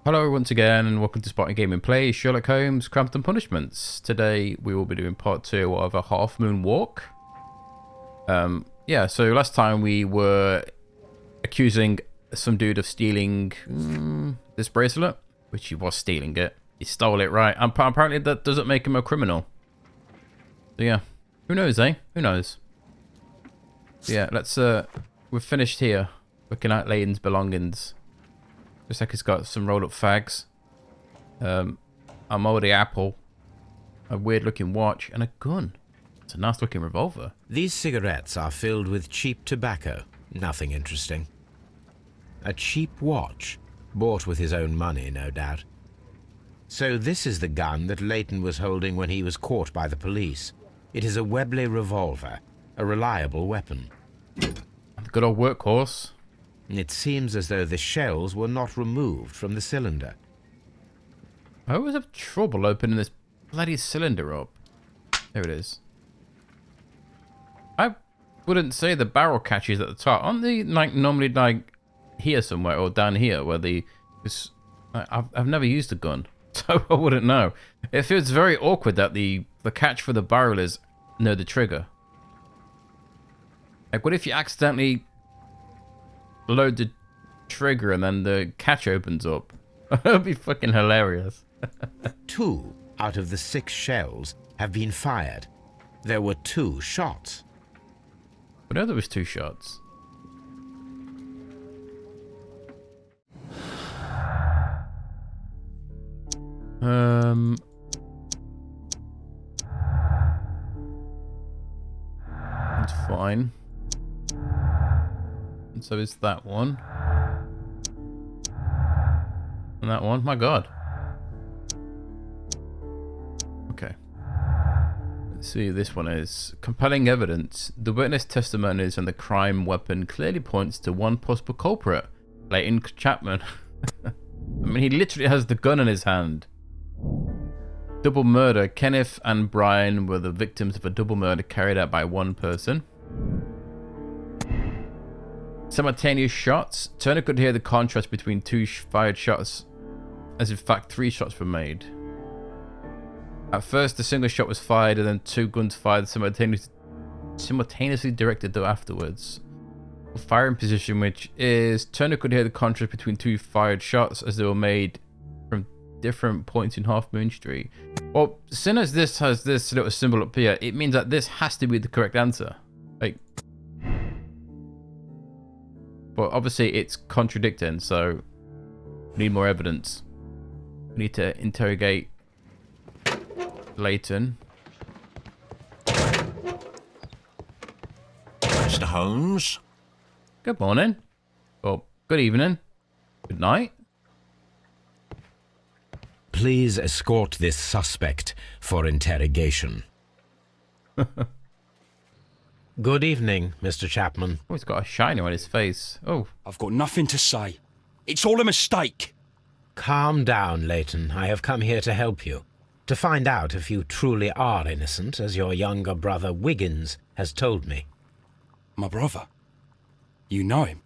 Hello once again and welcome to SpartanGaming Sherlock Holmes, Crimes and Punishments. Today we will be doing part 2 of a half moon walk. Yeah, so last time we were accusing some dude of stealing this bracelet, which he was stealing it. He stole it, right? And apparently that doesn't make him a criminal. So yeah, who knows, eh? Who knows? So yeah, let's, we're finished here, looking at Leighton's belongings. Looks like he's got some rolled up fags, a moldy apple, a weird looking watch, and a gun. It's a nice looking revolver. These cigarettes are filled with cheap tobacco. Nothing interesting. A cheap watch, bought with his own money, no doubt. So this is the gun that Leighton was holding when he was caught by the police. It is a 𝘱𝘦𝘴𝘩𝘦𝘪𝘳 revolver, a reliable weapon. The good old workhorse. It seems as though the shells were not removed from the cylinder. I always have trouble opening this bloody cylinder up. There it is. I wouldn't say the barrel catches at the top. Aren't they like normally like here somewhere or down here where the... I've never used a gun, so I wouldn't know. It feels very awkward that the catch for the barrel is near the trigger. Like what if you accidentally load the trigger and then the catch opens up? That'd be fucking hilarious. 2 out of the 6 shells have been fired. There were 2 shots. But no, there was 2 shots. It's fine. And so is that one. And that one. My God. Okay. Let's see, this one is compelling evidence. The witness testimonies and the crime weapon clearly points to one possible culprit, Leighton Chapman. I mean, he literally has the gun in his hand. Double murder. Kenneth and Brian were the victims of a double murder carried out by one person. Simultaneous shots. Turner could hear the contrast between 2 fired shots, as in fact 3 shots were made. At first, a single shot was fired, and then 2 guns fired simultaneously directed though afterwards. Firing position, which is Turner could hear the contrast between 2 fired shots as they were made from different points in Half Moon Street. Well, seeing as this has this little symbol up here, it means that this has to be the correct answer. Like, but obviously it's contradicting, so we need more evidence. We need to interrogate Leighton. Mr. Holmes? Good morning. Well, good evening. Good night. Please escort this suspect for interrogation. Good evening, Mr. Chapman. Oh, he's got a shiner on his face. Oh. I've got nothing to say. It's all a mistake. Calm down, Leighton. I have come here to help you. To find out if you truly are innocent, as your younger brother Wiggins has told me. My brother? You know him?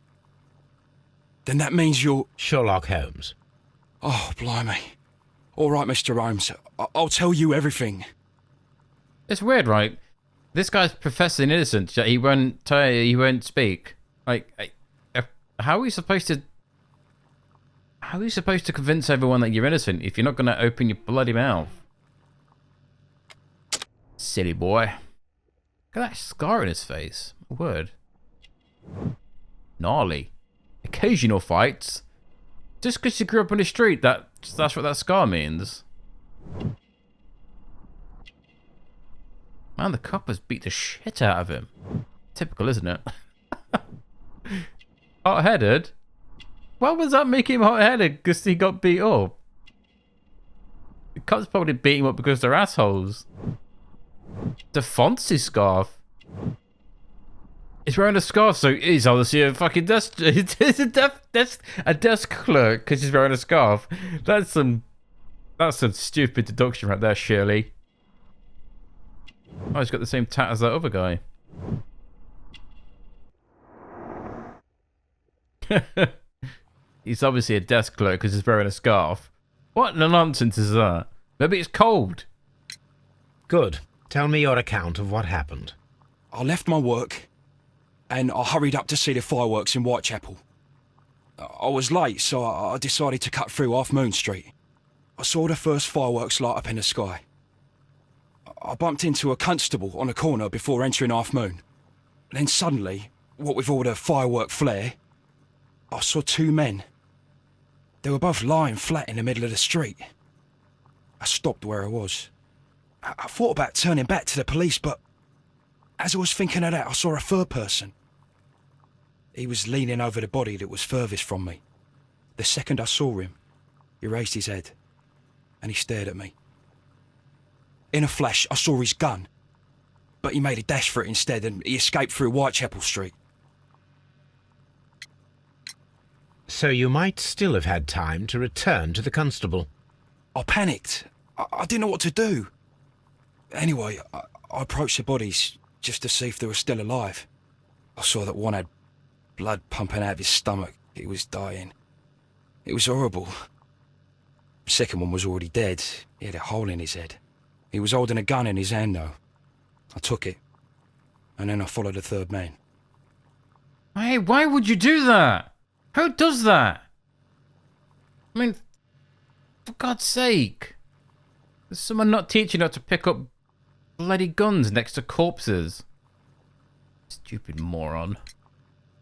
Then that means you're... Sherlock Holmes. Oh, blimey. All right, Mr. Holmes. I'll tell you everything. It's weird, right? This guy's professing innocence, yet he won't tell you, he won't speak. Like, how are you supposed to... How are you supposed to convince everyone that you're innocent if you're not going to open your bloody mouth? Silly boy. Look at that scar in his face. A word. Gnarly. Occasional fights. Just because you grew up on the street, that's what that scar means. Man, the coppers beat the shit out of him. Typical, isn't it? Hot-headed? Why was that making him hot-headed? Because he got beat up? The cops probably beat him up because they're assholes. The Fonzie scarf. He's wearing a scarf, so he's obviously a fucking desk. It's a desk clerk because he's wearing a scarf. That's some stupid deduction right there, Shirley. Oh, he's got the same tat as that other guy. He's obviously a desk clerk because he's wearing a scarf. What nonsense is that? Maybe it's cold. Good. Tell me your account of what happened. I left my work and I hurried up to see the fireworks in Whitechapel. I was late, so I decided to cut through Half Moon Street. I saw the first fireworks light up in the sky. I bumped into a constable on a corner before entering Half Moon. Then suddenly, what with all the firework flare, I saw two men. They were both lying flat in the middle of the street. I stopped where I was. I thought about turning back to the police, but as I was thinking of that, I saw a third person. He was leaning over the body that was furthest from me. The second I saw him, he raised his head and he stared at me. In a flash, I saw his gun, but he made a dash for it instead and he escaped through Whitechapel Street. So you might still have had time to return to the constable. I panicked. I didn't know what to do. Anyway, I approached the bodies just to see if they were still alive. I saw that one had blood pumping out of his stomach. He was dying. It was horrible. The second one was already dead. He had a hole in his head. He was holding a gun in his hand, though. I took it, and then I followed the third man. Hey, why would you do that? Who does that? I mean, for God's sake. There's someone not teaching how to pick up bloody guns next to corpses. Stupid moron.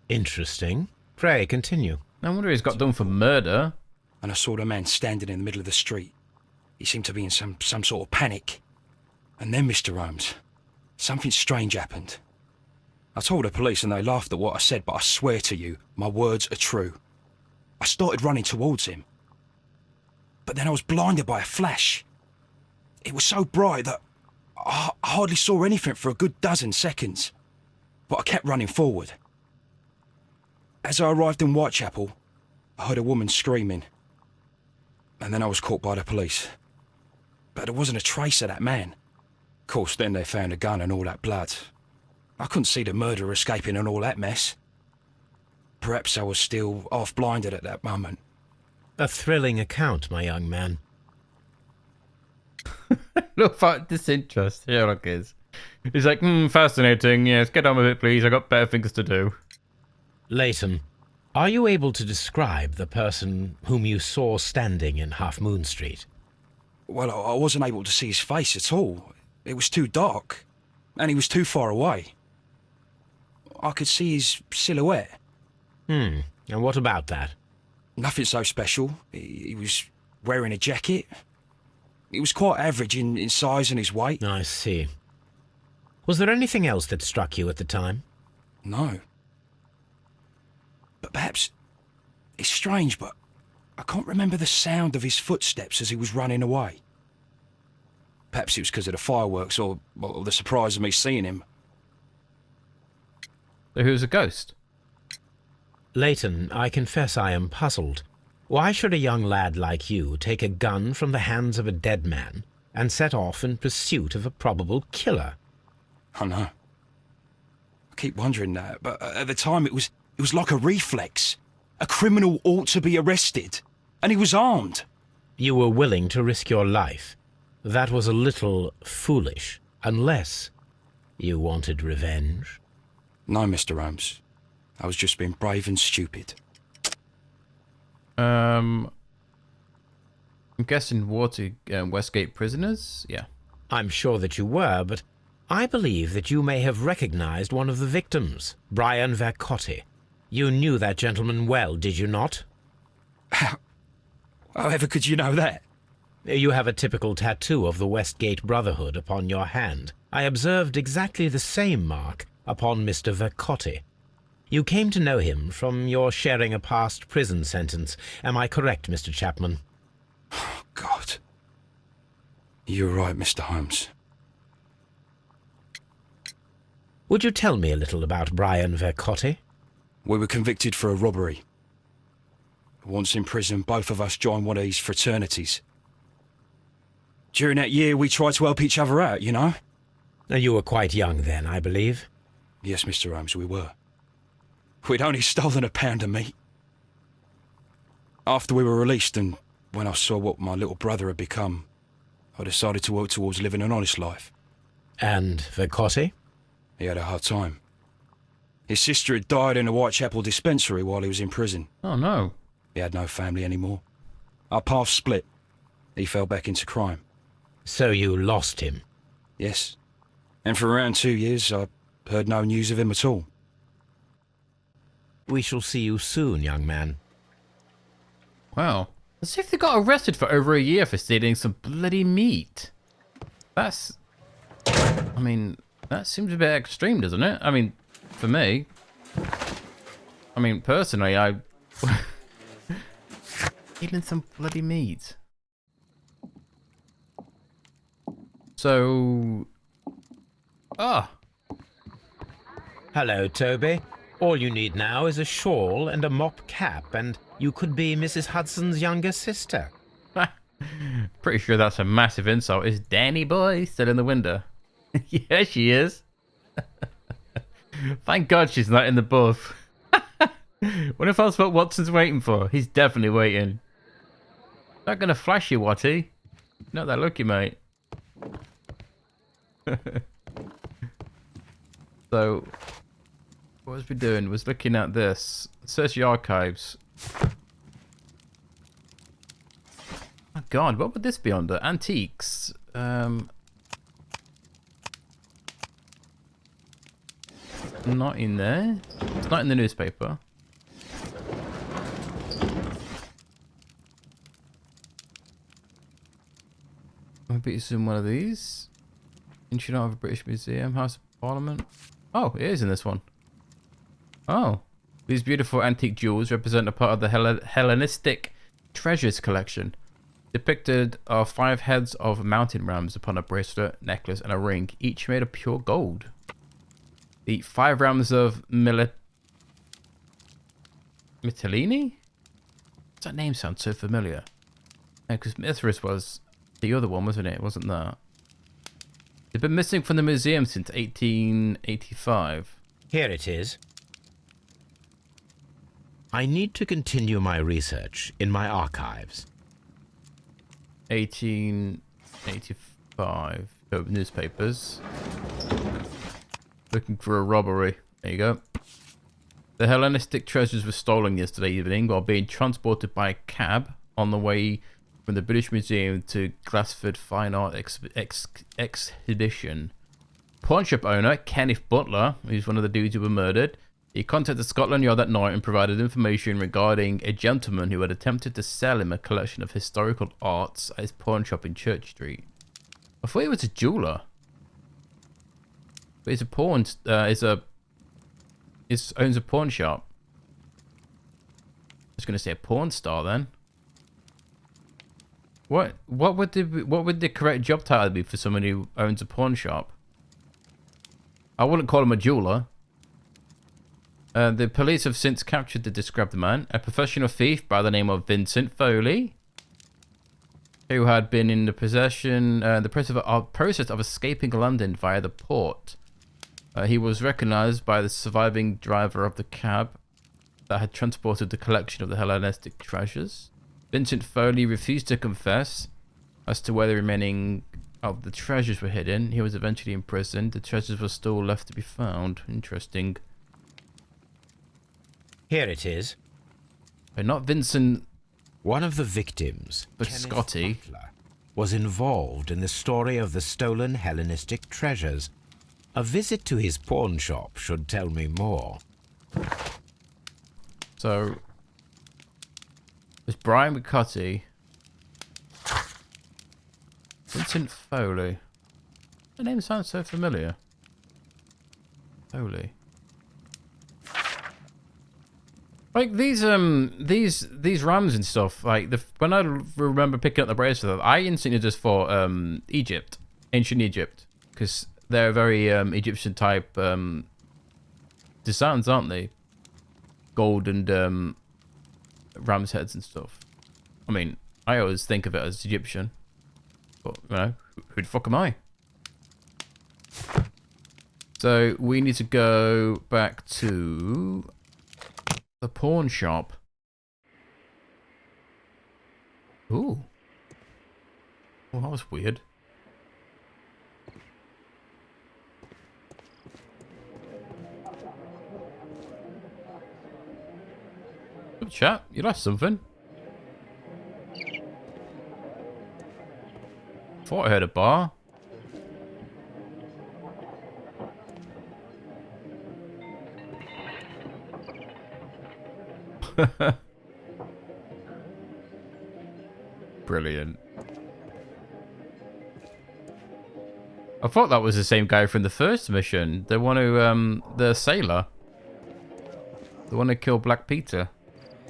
Interesting. Pray, continue. No wonder he's got done for murder. And I saw the man standing in the middle of the street. He seemed to be in some sort of panic. And then, Mr. Holmes, something strange happened. I told the police and they laughed at what I said, but I swear to you, my words are true. I started running towards him. But then I was blinded by a flash. It was so bright that I hardly saw anything for a good dozen seconds. But I kept running forward. As I arrived in Whitechapel, I heard a woman screaming. And then I was caught by the police. But there wasn't a trace of that man. Of course, then they found a gun and all that blood. I couldn't see the murderer escaping and all that mess. Perhaps I was still half-blinded at that moment. A thrilling account, my young man. Look at disinterest. Sherlock is. He's like, fascinating. Yes, get on with it, please. I've got better things to do. Leighton, are you able to describe the person whom you saw standing in Half Moon Street? Well, I wasn't able to see his face at all. It was too dark, and he was too far away. I could see his silhouette. And what about that? Nothing so special. He was wearing a jacket. He was quite average in size and his weight. I see. Was there anything else that struck you at the time? No. But perhaps it's strange, but I can't remember the sound of his footsteps as he was running away. Perhaps it was because of the fireworks or the surprise of me seeing him. So he was a ghost? Leighton, I confess I am puzzled. Why should a young lad like you take a gun from the hands of a dead man and set off in pursuit of a probable killer? I know. I keep wondering that, but at the time it was like a reflex. A criminal ought to be arrested, and he was armed. You were willing to risk your life. That was a little foolish, unless you wanted revenge. No, Mr. Holmes. I was just being brave and stupid. I'm guessing Westgate prisoners? Yeah. I'm sure that you were, but I believe that you may have recognized one of the victims, Brian Vercotti. You knew that gentleman well, did you not? However could you know that? You have a typical tattoo of the Westgate Brotherhood upon your hand. I observed exactly the same mark upon Mr. Vercotti. You came to know him from your sharing a past prison sentence. Am I correct, Mr. Chapman? Oh, God. You're right, Mr. Holmes. Would you tell me a little about Brian Vercotti? We were convicted for a robbery. Once in prison, both of us joined one of these fraternities. During that year, we tried to help each other out, you know? You were quite young then, I believe. Yes, Mr. Holmes, we were. We'd only stolen a pound of meat. After we were released and when I saw what my little brother had become, I decided to work towards living an honest life. And 𝘨𝘨𝘮𝘮? He had a hard time. His sister had died in a Whitechapel dispensary while he was in prison. Oh, no. He had no family anymore. Our paths split. He fell back into crime. So you lost him? Yes. And for around 2 years, I heard no news of him at all. We shall see you soon, young man. Wow. As if they got arrested for over a year for stealing some bloody meat. That's... I mean, that seems a bit extreme, doesn't it? I mean, for me... I mean, personally, I... Stealing some bloody meat. So... Ah. Hello, Toby. All you need now is a shawl and a mop cap, and you could be Mrs. Hudson's younger sister. Pretty sure that's a massive insult. Is Danny boy still in the window? Yeah, she is. Thank God she's not in the booth. What if that's what Watson's waiting for? He's definitely waiting. Not gonna flash you, Watty. Not that lucky, mate. So, what was we doing? Was looking at this. Search the archives. Oh God, what would this be under? Antiques. Not in there. It's not in the newspaper. Maybe it's in one of these. Ancient Art of the British Museum, House of Parliament. Oh, it is in this one. Oh. These beautiful antique jewels represent a part of the Hellenistic treasures collection. Depicted are 5 heads of mountain rams upon a bracelet, necklace, and a ring, each made of pure gold. The 5 rams of Mytilene? Does that name sound so familiar? Because Mithras was the other one, wasn't it? It wasn't that. They've been missing from the museum since 1885. Here it is. I need to continue my research in my archives. 1885. Go with newspapers. Looking for a robbery. There you go. The Hellenistic treasures were stolen yesterday evening while being transported by a cab on the way from the British Museum to Glassford Fine Art Exhibition. Pawnshop owner Kenneth Butler, who's one of the dudes who were murdered, he contacted Scotland Yard that night and provided information regarding a gentleman who had attempted to sell him a collection of historical arts at his pawn shop in Church Street. I thought he was a jeweler. But he's a pawn, owns a pawn shop. I was going to say a porn star then. What would the correct job title be for someone who owns a pawn shop? I wouldn't call him a jeweler. The police have since captured the described man, a professional thief by the name of Vincent Foley, who had been in the process of escaping London via the port. He was recognized by the surviving driver of the cab that had transported the collection of the Hellenistic treasures. Vincent Foley refused to confess as to where the remaining of the treasures were hidden. He was eventually imprisoned. The treasures were still left to be found. Interesting. Here it is. But not Vincent. One of the victims, But Kenneth Scotty. Butler, was involved in the story of the stolen Hellenistic treasures. A visit to his pawn shop should tell me more. So, there's Brian McCutty. Vincent Foley. The name sounds so familiar. Foley. Like these rams and stuff. Like when I remember picking up the bracelet, I instantly just thought Egypt, ancient Egypt, because they're very Egyptian type designs, aren't they? Gold and ram's heads and stuff. I mean, I always think of it as Egyptian, but you know, who the fuck am I? So we need to go back to the pawn shop. Ooh. Well, that was weird. Good chat. You lost something. Thought I heard a bar. Brilliant. I thought that was the same guy from the first mission. The one who, the sailor. The one who killed Black Peter.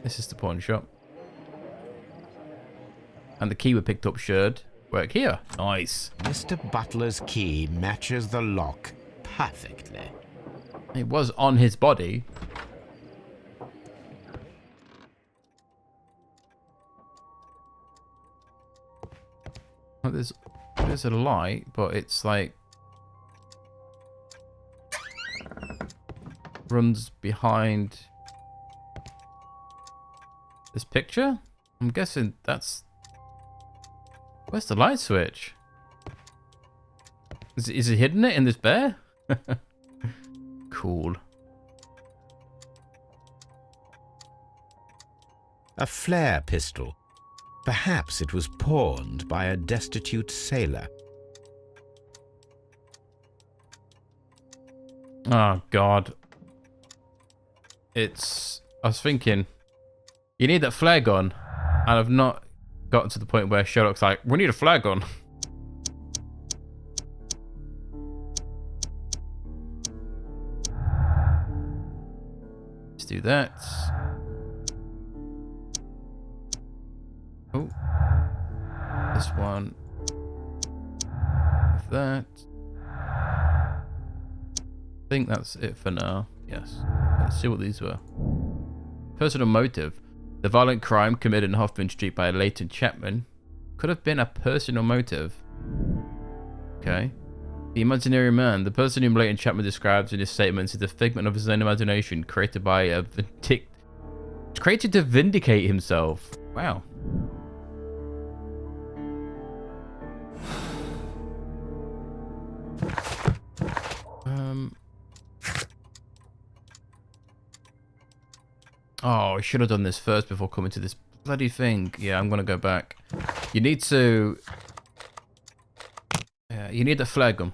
This is the pawn shop. And the key we picked up should work here. Nice. Mr. Butler's key matches the lock perfectly. It was on his body. Well, there's a light, but it's like runs behind this picture. I'm guessing that's... Where's the light switch? Is it hidden it in this bear? Cool. A flare pistol. Perhaps it was pawned by a destitute sailor. Oh, God. I was thinking, you need that flare gun, and I've not gotten to the point where Sherlock's like, we need a flare gun. Let's do that. Oh. This one. With that. I think that's it for now. Yes. Let's see what these were. Personal motive. The violent crime committed in Hoffman Street by Leighton Chapman could have been a personal motive. Okay. The imaginary man. The person whom Leighton Chapman describes in his statements is the figment of his own imagination, created by a created to vindicate himself. Wow. Oh, I should have done this first before coming to this bloody thing. Yeah, I'm gonna go back. You need to... you need the flare gun.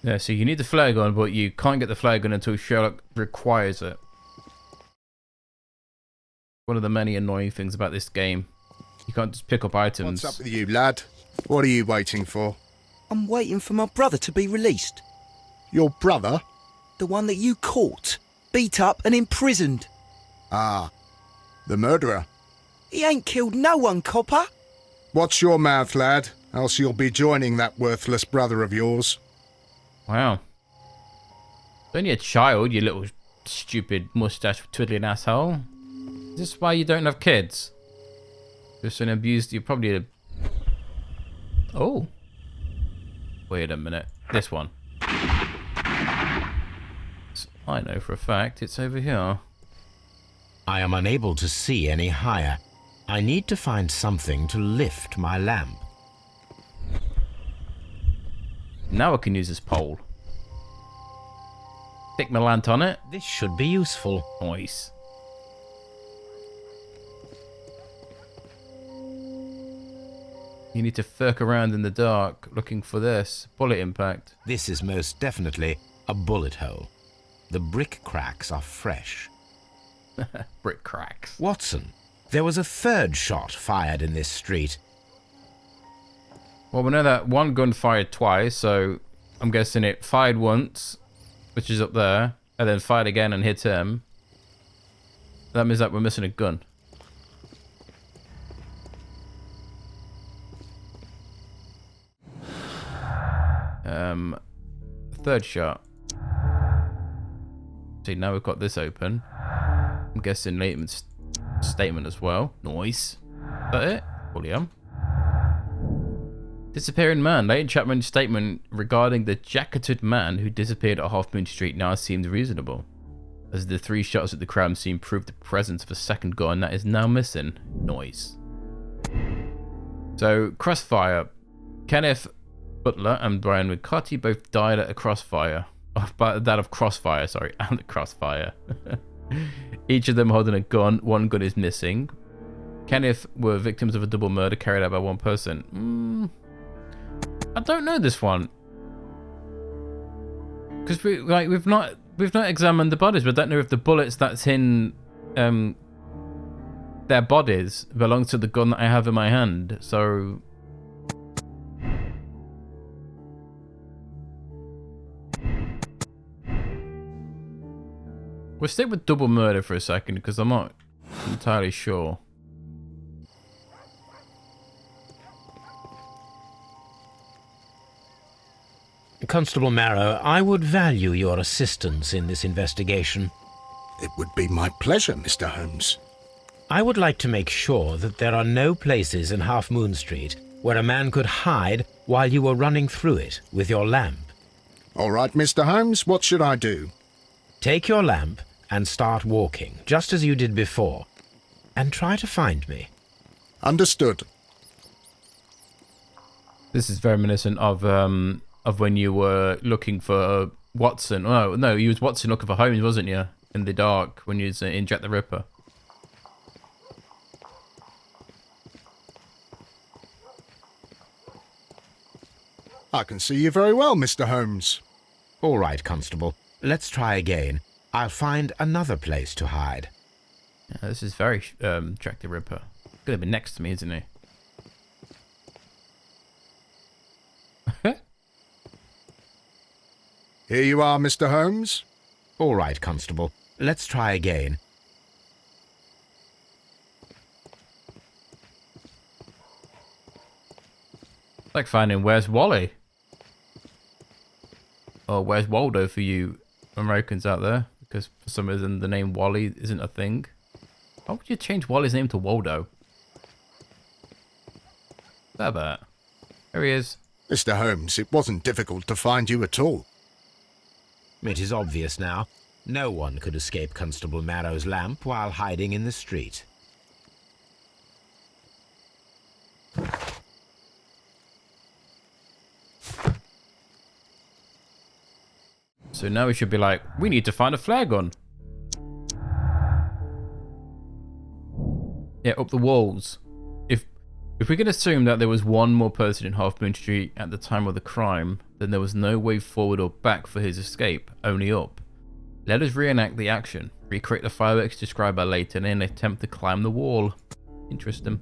Yeah, so you need the flare gun, but you can't get the flare gun until Sherlock requires it. One of the many annoying things about this game. You can't just pick up items. What's up with you, lad? What are you waiting for? I'm waiting for my brother to be released. Your brother? The one that you caught, beat up and imprisoned. Ah, the murderer. He ain't killed no one, copper. Watch your mouth, lad, else you'll be joining that worthless brother of yours. Wow. It's only a child, you little stupid mustache twiddling asshole. Is this why you don't have kids? Just an abused, you probably... Oh. Wait a minute. This one. I know for a fact it's over here. I am unable to see any higher. I need to find something to lift my lamp. Now I can use this pole. Stick my lamp on it. This should be useful. Nice. You need to furk around in the dark looking for this. Bullet impact. This is most definitely a bullet hole. The brick cracks are fresh. Brick cracks. Watson, there was a third shot fired in this street. Well, we know that one gun fired twice, so I'm guessing it fired once, which is up there, and then fired again and hit him. That means that we're missing a gun. Third shot. See, now we've got this open. I'm guessing Leighton's statement as well. Nice. Is that it? William. Disappearing man. Leighton Chapman's statement regarding the jacketed man who disappeared at Half Moon Street now seems reasonable. as the 3 shots at the crime scene proved the presence of a second gun that is now missing. Noise. So, crossfire. Kenneth Butler and Brian Ricotti both died at a crossfire. That of crossfire, sorry, and the crossfire. Each of them holding a gun. 1 gun is missing. Kenneth were victims of a double murder carried out by 1 person. I don't know this one. Because we've not examined the bodies. We don't know if the bullets that's in their bodies belong to the gun that I have in my hand. So we'll stick with double murder for a second because I'm not entirely sure. Constable Marrow, I would value your assistance in this investigation. It would be my pleasure, Mr. Holmes. I would like to make sure that there are no places in Half Moon Street where a man could hide while you were running through it with your lamp. All right, Mr. Holmes, what should I do? Take your lamp and start walking, just as you did before, and try to find me. Understood. This is very reminiscent of when you were looking for Watson. Oh, no, you was Watson looking for Holmes, wasn't you? In the dark, when you was in Jack the Ripper. I can see you very well, Mr. Holmes. All right, Constable. Let's try again. I'll find another place to hide. Yeah, this is very Jack the Ripper. Gonna be next to me, isn't he? Here you are, Mr. Holmes. All right, Constable. Let's try again. Like finding where's Wally? Or where's Waldo for you Americans out there? Because for some reason the name Wally isn't a thing. Why would you change Wally's name to Waldo? That. There he is. Mr. Holmes, it wasn't difficult to find you at all. It is obvious now. No one could escape Constable Marrow's lamp while hiding in the street. So now we should be like, we need to find a flare gun. Yeah, up the walls. If we can assume that there was 1 more person in Half Moon Street at the time of the crime, then there was no way forward or back for his escape, only up. Let us reenact the action, recreate the fireworks described by Leighton and attempt to climb the wall. Interesting.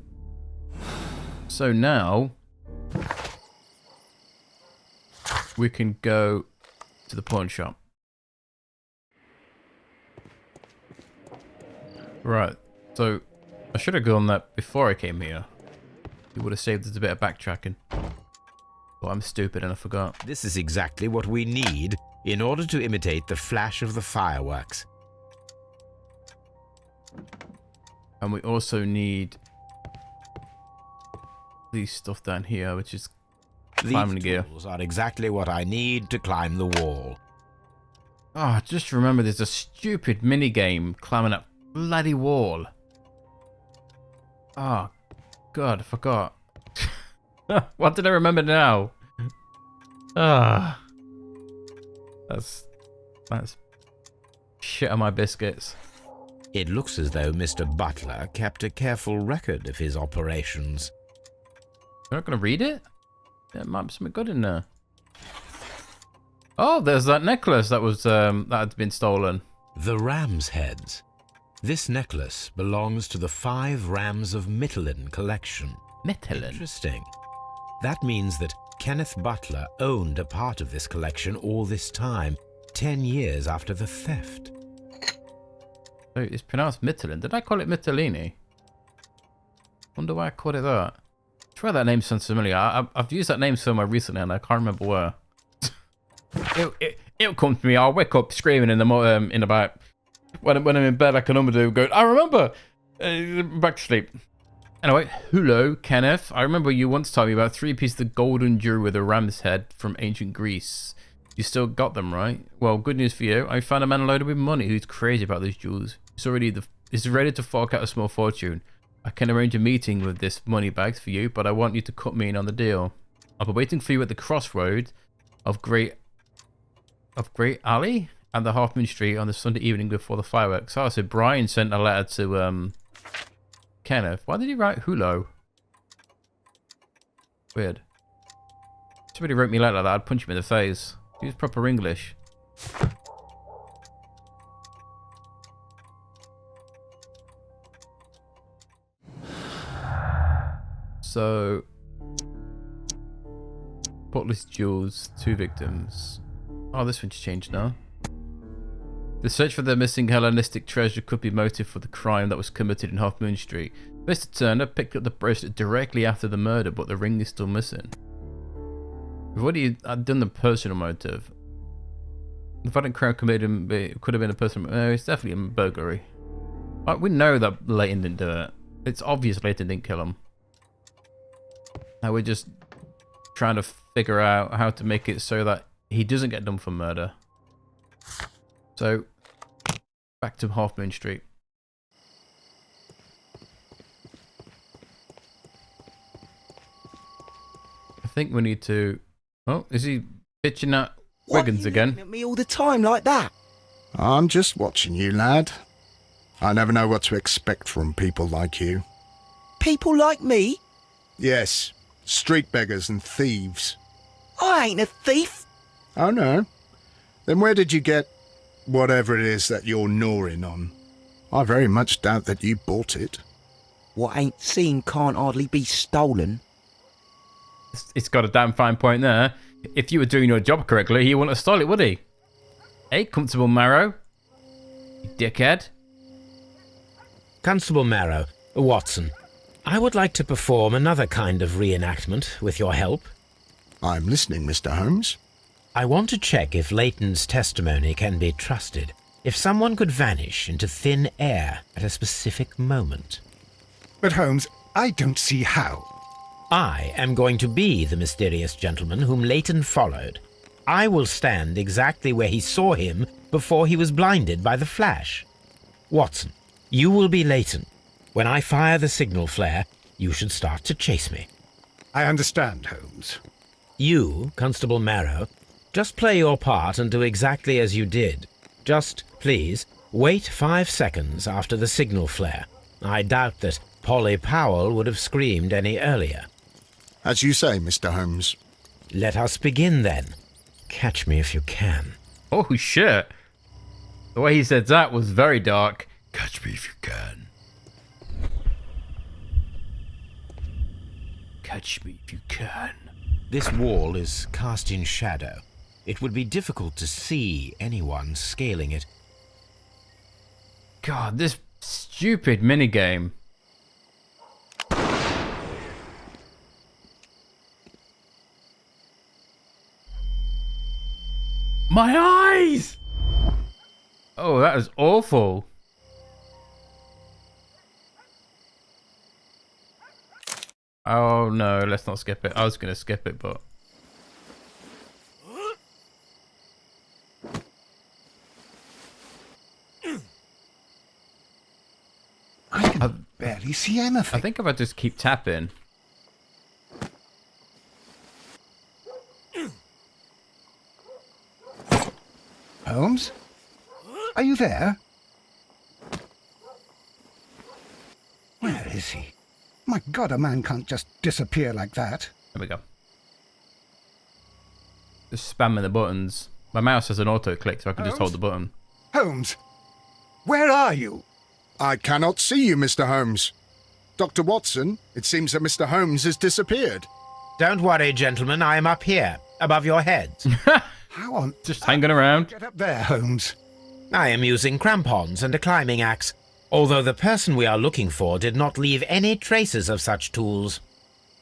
So now we can go to the pawn shop. Right, so I should have gone that before I came here. It would have saved us a bit of backtracking. But I'm stupid and I forgot. This is exactly what we need in order to imitate the flash of the fireworks. And we also need these stuff down here, which is climbing gear. These tools are exactly what I need to climb the wall. Oh, just remember there's a stupid mini game climbing that bloody wall. Oh, God, I forgot. What did I remember now? Ah, that's shit on my biscuits. It looks as though Mr. Butler kept a careful record of his operations. You're not going to read it? There might be something good in there. Oh, there's that necklace that was that had been stolen. The ram's heads. This necklace belongs to the 5 Rams of Mittelin collection. Mittelin? Interesting. That means that Kenneth Butler owned a part of this collection all this time, 10 years after the theft. Oh, it's pronounced Mittelin. Did I call it Mittelini? Wonder why I called it that. I swear that name sounds familiar. I've used that name somewhere recently and I can't remember where. It'll come to me. I'll wake up screaming in about when I'm in bed like I normally do, going, I remember. Back to sleep. Anyway, hello, Kenneth. I remember you once told me about 3 pieces of golden jewelry with a ram's head from ancient Greece. You still got them, right? Well, good news for you. I found a man loaded with money who's crazy about these jewels. He's ready to fork out a small fortune. I can arrange a meeting with this money bags for you, but I want you to cut me in on the deal. I'll be waiting for you at the crossroad of Great Alley and the Half Moon Street on the Sunday evening before the fireworks. Oh, so Brian sent a letter to Kenneth. Why did he write Hulo? Weird. If somebody wrote me a letter like that, I'd punch him in the face. Use proper English. So, Butler's jewels, 2 victims. Oh, this one's changed now. The search for the missing Hellenistic treasure could be motive for the crime that was committed in Half Moon Street. Mr. Turner picked up the bracelet directly after the murder, but the ring is still missing. We've already done the personal motive. The violent crime committed could have been a personal. It's definitely a burglary. We know that Leighton didn't do it. It's obvious Leighton didn't kill him. Now we're just trying to figure out how to make it so that he doesn't get done for murder. So, back to Half Moon Street. I think we need to... Oh, is he pitching at Wiggins again? Looking at me all the time like that. I'm just watching you, lad. I never know what to expect from people like you. People like me? Yes, street beggars and thieves. I ain't a thief. Oh, no? Then where did you get whatever it is that you're gnawing on? I very much doubt that you bought it. What ain't seen can't hardly be stolen. It's got a damn fine point there. If you were doing your job correctly, he wouldn't have stole it, would he? Hey, Constable Marrow. You dickhead. Constable Marrow, Watson, I would like to perform another kind of reenactment with your help. I'm listening, Mr. Holmes. I want to check if Leighton's testimony can be trusted. If someone could vanish into thin air at a specific moment. But Holmes, I don't see how. I am going to be the mysterious gentleman whom Leighton followed. I will stand exactly where he saw him before he was blinded by the flash. Watson, you will be Leighton. When I fire the signal flare, you should start to chase me. I understand, Holmes. You, Constable Marrow, just play your part and do exactly as you did. Just, please, wait 5 seconds after the signal flare. I doubt that Polly Powell would have screamed any earlier. As you say, Mr. Holmes. Let us begin then. Catch me if you can. Oh, shit. The way he said that was very dark. Catch me if you can. Catch me if you can. This wall is cast in shadow. It would be difficult to see anyone scaling it. God, this stupid minigame. My eyes! Oh, that is awful. Oh no, let's not skip it. I was going to skip it, but... I can barely see anything. I think if I just keep tapping... Holmes? Are you there? Where is he? My God, a man can't just disappear like that. There we go. Just spamming the buttons. My mouse has an auto click, so I can just hold the button. Holmes, where are you? I cannot see you, Mr. Holmes. Dr. Watson, it seems that Mr. Holmes has disappeared. Don't worry, gentlemen. I am up here, above your heads. How on... Just hanging around. Get up there, Holmes. I am using crampons and a climbing axe, although the person we are looking for did not leave any traces of such tools.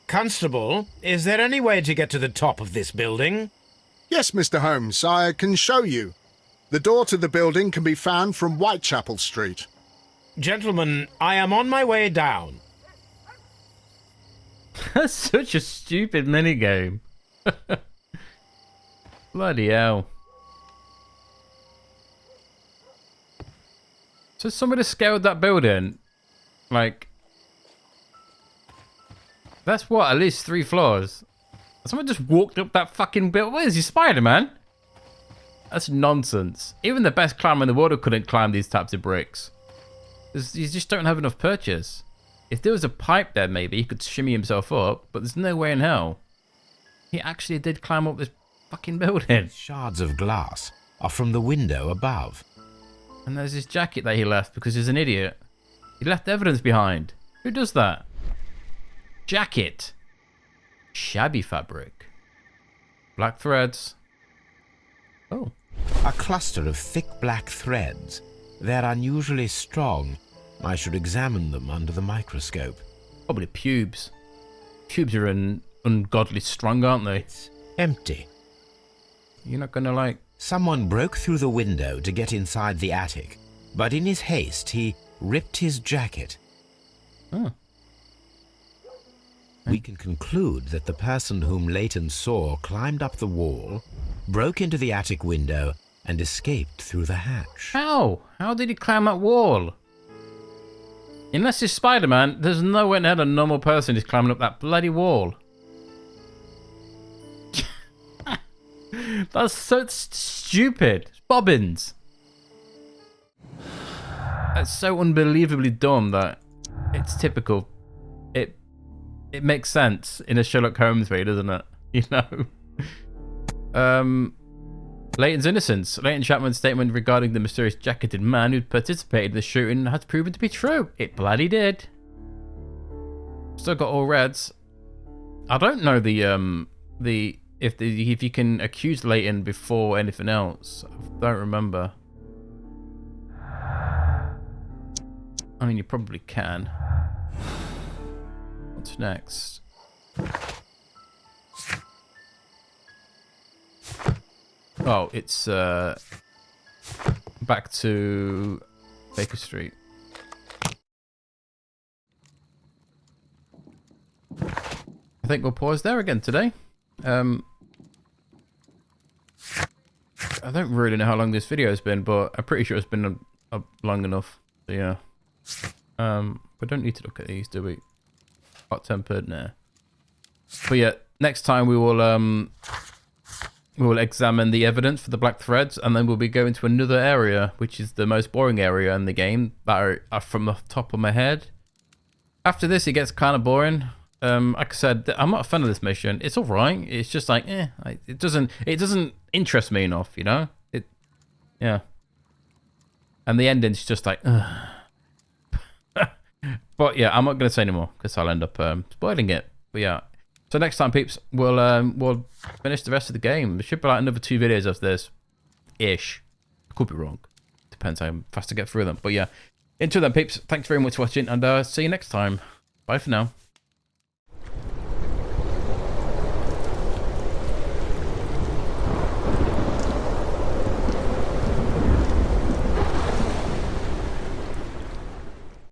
Constable, is there any way to get to the top of this building? Yes, Mr. Holmes, I can show you. The door to the building can be found from Whitechapel Street. Gentlemen, I am on my way down. That's such a stupid minigame. Bloody hell. So somebody scaled that building. Like, that's what, at least 3 floors. Someone just walked up that fucking building. Where is he, Spider-Man? That's nonsense. Even the best climber in the world couldn't climb these types of bricks. You just don't have enough purchase. If there was a pipe there, maybe he could shimmy himself up, but there's no way in hell. He actually did climb up this fucking building. Shards of glass are from the window above. And there's his jacket that he left because he's an idiot. He left evidence behind. Who does that? Jacket. Shabby fabric. Black threads. Oh. A cluster of thick black threads. They're unusually strong. I should examine them under the microscope. Probably pubes. Pubes are ungodly strong, aren't they? It's empty. You're not gonna like... Someone broke through the window to get inside the attic, but in his haste he ripped his jacket. Oh. We can conclude that the person whom Leighton saw climbed up the wall, broke into the attic window, and escaped through the hatch. How? How did he climb that wall? Unless he's Spider-Man, there's no way in hell a normal person is climbing up that bloody wall. That's so stupid. Bobbins. That's so unbelievably dumb that it's typical. It makes sense in a Sherlock Holmes way, doesn't it? You know? Leighton's innocence. Leighton Chapman's statement regarding the mysterious jacketed man who participated in the shooting has proven to be true. It bloody did. Still got all reds. I don't know if you can accuse Leighton before anything else. I don't remember. I mean, you probably can. What's next? Oh, it's back to Baker Street. I think we'll pause there again today. I don't really know how long this video has been, but I'm pretty sure it's been long enough. So yeah. We don't need to look at these, do we? Hot-tempered, nah. But yeah, next time we will examine the evidence for the black threads, and then we'll be going to another area, which is the most boring area in the game, that are from the top of my head. After this, it gets kind of boring. Like I said, I'm not a fan of this mission. It's alright. It's just like, it doesn't interest me enough, you know? Yeah. And the ending's just like, ugh. But yeah, I'm not going to say anymore, because I'll end up spoiling it. But yeah. So next time, peeps, we'll finish the rest of the game. There should be like another 2 videos of this. Ish. I could be wrong. Depends how fast I get through them. But yeah. Until then, peeps, thanks very much for watching, and see you next time. Bye for now.